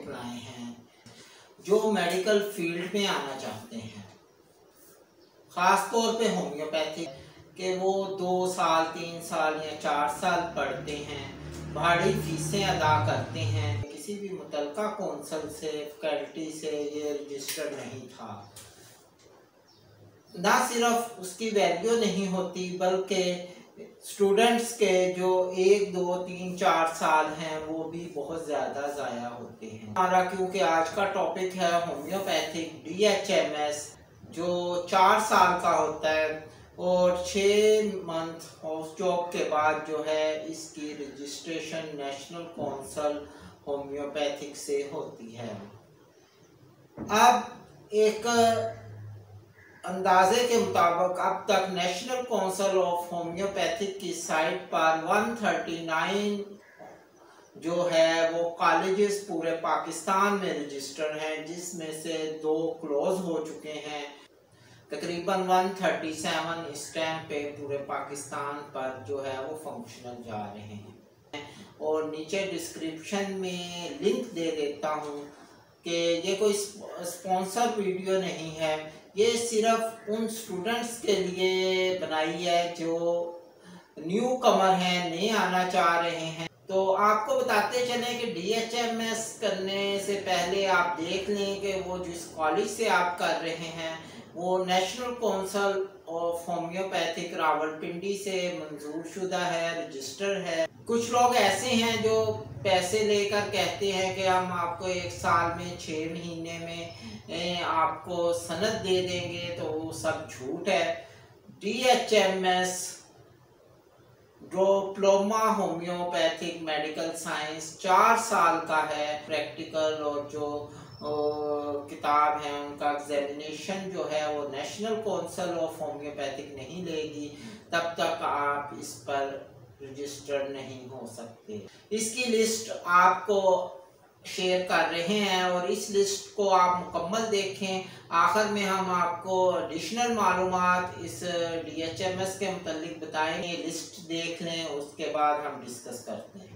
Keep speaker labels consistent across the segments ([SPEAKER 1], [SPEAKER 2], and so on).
[SPEAKER 1] Apply हैं जो medical field में आना चाहते हैं, ख़ास तौर पे होम्योपैथिक के वो 2 साल 3 साल या 4 साल पढ़ते हैं, भारी फीसें अदा करते हैं, किसी भी मुतलका कौंसल से फैकल्टी से ये रजिस्टर्ड नहीं था। ना सिर्फ उसकी वैल्यू नहीं होती बल्कि स्टूडेंट्स के जो 1 2 3 4 साल हैं वो भी बहुत ज़्यादा ज़ाया होते हैं हमारा, क्योंकि आज का टॉपिक है होम्योपैथिक DHMS जो 4 साल का होता है और 6 मंथ ऑफ जॉब के बाद जो है इसकी रजिस्ट्रेशन नेशनल कौंसल होम्योपैथिक से होती है। अब एक अंदाजे के मुताबिक अब तक नेशनल काउंसिल ऑफ होम्योपैथिक की साइट पर 139 जो है वो कॉलेजेस पूरे पाकिस्तान में रजिस्टर्ड हैं, जिसमें से 2 क्लोज हो चुके हैं। तकरीबन 137 इस टाइम पे पूरे पाकिस्तान पर जो है वो फंक्शनल जा रहे हैं। और नीचे डिस्क्रिप्शन में लिंक दे देता हूँ कि ये कोई स्पॉन्सर वीडियो नहीं है, ये सिर्फ उन स्टूडेंट्स के लिए बनाई है जो न्यू कमर हैं, नए आना चाह रहे हैं। तो आपको बताते चलें कि DHMS करने से पहले आप देख लें कि वो जिस कॉलेज से आप कर रहे हैं वो national council of homeopathic Rawalpindi से मंजूर शुदा है, रजिस्टर है। कुछ लोग ऐसे हैं जो पैसे लेकर कहते हैं कि हम आपको 1 साल में 6 महीने में आपको सनद दे देंगे, तो वो सब झूठ है। DHMS diploma homeopathic medical science 4 साल का है, प्रैक्टिकल और जो किताब है उनका एग्जामिनेशन जो है वो नेशनल काउंसिल ऑफ होम्योपैथिक नहीं लेगी, तब तक आप इस पर रजिस्टर्ड नहीं हो सकते। इसकी लिस्ट आपको शेयर कर रहे हैं और इस लिस्ट को आप मुकम्मल देखें। आखिर में हम आपको एडिशनल मालूमात इस DHMS के मुतालिक बताएंगे। लिस्ट देख लें, उसके बाद हम डिस्कस करते हैं।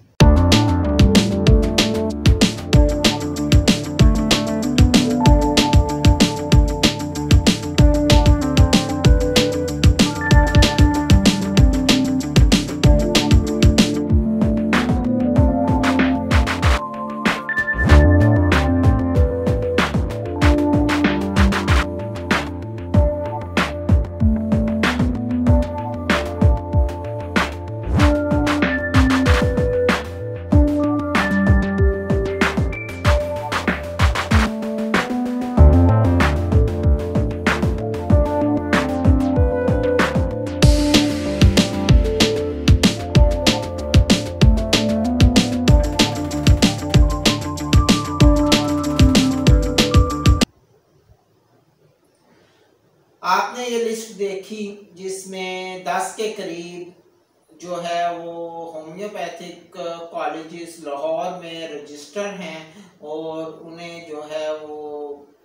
[SPEAKER 1] आपने ये लिस्ट देखी जिसमें 10 के करीब जो है वो होम्योपैथिक कॉलेजेस लाहौर में रजिस्टर हैं और उन्हें जो है वो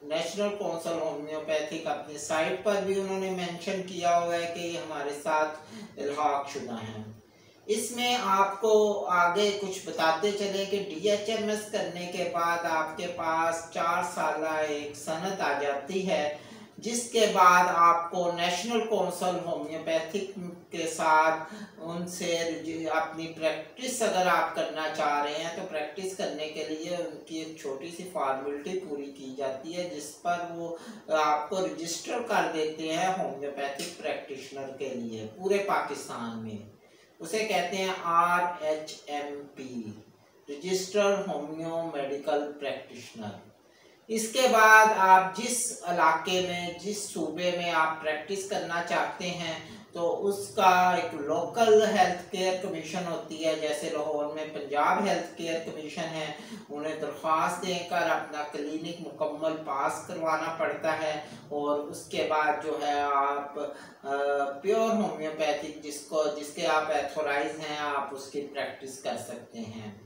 [SPEAKER 1] नेशनल काउंसिल होम्योपैथिक अपनी साइट पर भी उन्होंने मेंशन किया हुआ है कि ये हमारे साथ इल्हाक शुदा हैं। इसमें आपको आगे कुछ बताते चले कि DHMS करने के बाद आपके पास 4 साल एक सनद आ जाती है, जिसके बाद आपको नेशनल काउंसिल होम्योपैथिक के साथ उनसे अपनी प्रैक्टिस अगर आप करना चाह रहे हैं तो प्रैक्टिस करने के लिए उनकी एक छोटी सी फॉर्मेलिटी पूरी की जाती है, जिस पर वो आपको रजिस्टर कर देते हैं होम्योपैथिक प्रैक्टिशनर के लिए पूरे पाकिस्तान में। उसे कहते हैं RHMP, registered homeo medical practitioner. इसके बाद आप जिस इलाके में, जिस सूबे में आप प्रैक्टिस करना चाहते हैं तो उसका एक लोकल हेल्थ केयर कमीशन होती है, जैसे लाहौर में पंजाब हेल्थ केयर कमीशन है। उन्हें दरख्वास्त देकर अपना क्लिनिक मुकम्मल पास करवाना पड़ता है और उसके बाद जो है आप प्योर होम्योपैथिक जिसके आप एथोराइज हैं आप उसकी प्रैक्टिस कर सकते हैं।